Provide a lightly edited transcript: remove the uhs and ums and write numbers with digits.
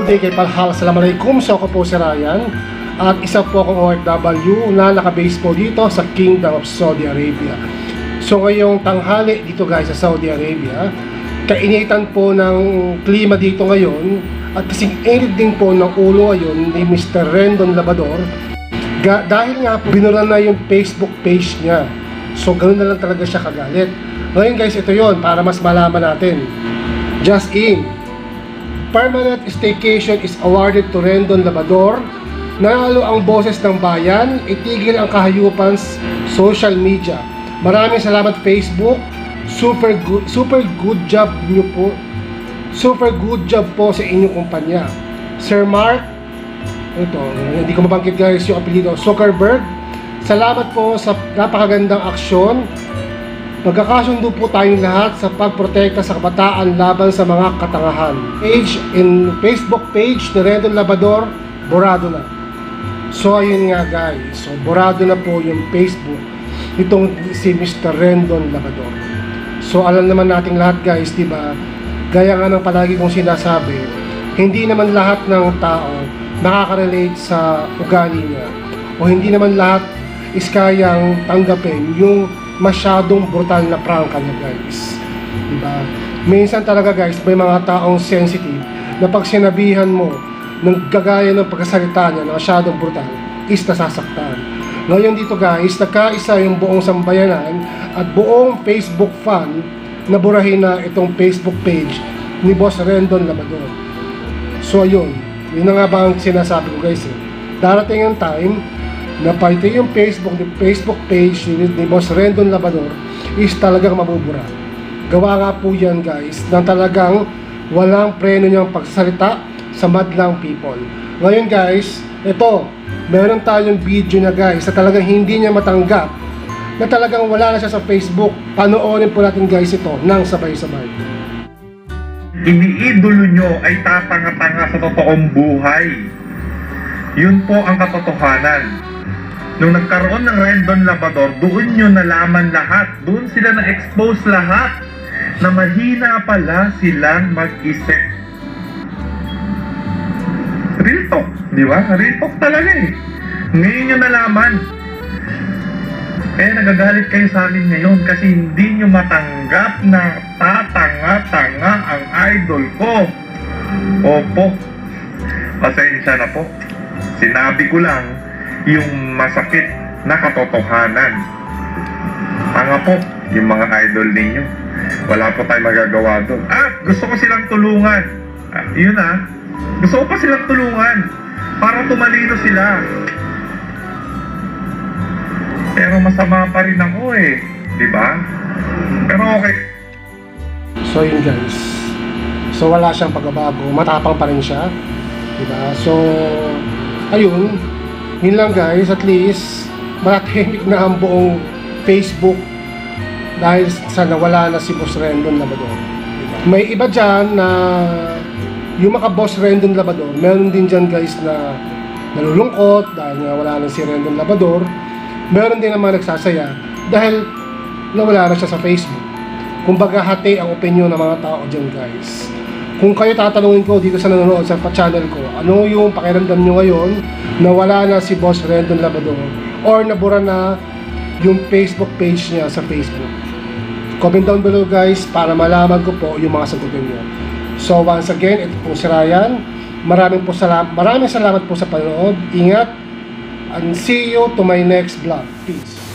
good day kay Palhal. Assalamualaikum. So ako po si Ryan at isa po akong OFW na nakabase po dito sa Kingdom of Saudi Arabia. So ngayong tanghali dito guys sa Saudi Arabia, kainitan po ng klima dito ngayon at kasing init din po ng ulo ngayon ni Mr. Rendon Labrador dahil nga po binura na yung Facebook page niya. So ganoon na lang talaga siya kagalit. Ngayon guys, ito yon para mas malaman natin. Just in, permanent staycation is awarded to Rendon Labrador. Nanalo ang boses ng bayan, itigil ang kahayupan social media. Maraming salamat Facebook. Super good job niyo po. Super good job po sa inyong kumpanya. Sir Mark, ito, hindi ko mabanggit guys yung apelyido, Zuckerberg. Salamat po sa napakagandang aksyon. Magkakasundo po tayong lahat sa pagprotekta sa kabataan laban sa mga katangahan. Facebook page ni Rendon Labrador, borado na. So ayun nga guys, so borado na po yung Facebook itong si Mr. Rendon Labrador. So alam naman nating lahat guys, diba? Gaya nga ng palagi kong sinasabi, hindi naman lahat ng tao nakaka-relate sa ugali niya, o hindi naman lahat is kayang tanggapin yung masyadong brutal na prangka niya guys, diba? Minsan talaga guys, may mga taong sensitive na pag sinabihan mo ng gagaya ng pagkasalita niya na masyadong brutal is nasasaktan. Ngayon dito guys, nagkaisa yung buong sambayanan at buong Facebook fan na burahin na itong Facebook page ni Boss Rendon Labrador. So ayun, yun na nga ba ang sinasabi ko guys eh. Darating ang time na pati yung Facebook page ni Boss Rendon Labrador is talagang mabubura. Gawa nga po yan guys na talagang walang preno niyang pagsasalita sa madlang people. Ngayon guys, ito, meron tayong video na guys na talagang hindi niya matanggap na talagang wala na siya sa Facebook. Panoorin po natin guys ito nang sabay-sabay. Iniidolo nyo ay tatanga-tanga sa totoong buhay. Yun po ang katotohanan. Nung nagkaroon ng Rendon Labrador, doon nyo nalaman lahat. Doon sila na-expose lahat na mahina pala silang mag-isip. Real talk, di ba? Real talk talaga eh. Ngayon nyo nalaman. Kaya nagagalit kayo sa amin ngayon kasi hindi nyo matanggap na tatanga-tanga ang idol ko. Opo. Pasensya na po. Sinabi ko lang yung masakit na katotohanan. Tanga po yung mga idol ninyo. Wala po tayong magagawa doon. Gusto ko silang tulungan. Yun gusto ko pa silang tulungan para tumalino sila. Pero masama pa rin ako eh, di ba? Pero okay. So yun guys, so wala siyang pagbabago, matapang pa rin siya, di ba? So ayun, yun lang guys, at least maratahimik na ang buong Facebook dahil sa nawala na si Boss Rendon Labrador, diba? May iba dyan na yung mga Boss Rendon Labrador, meron din dyan guys na nalulungkot dahil nga wala na si Rendon Labrador. Meron din naman nagsasaya dahil nawala na siya sa Facebook. Kumbaga hati ang opinion ng mga tao dyan guys. Kung kayo tatanungin ko dito sa nanonood sa channel ko, ano yung pakiramdam nyo ngayon na wala na si Boss Rendon Labrador or nabura na yung Facebook page niya sa Facebook? Comment down below guys para malaman ko po yung mga sagutin nyo. So once again, ito po si Ryan. Maraming salamat po sa panonood. Ingat and see you to my next vlog. Peace.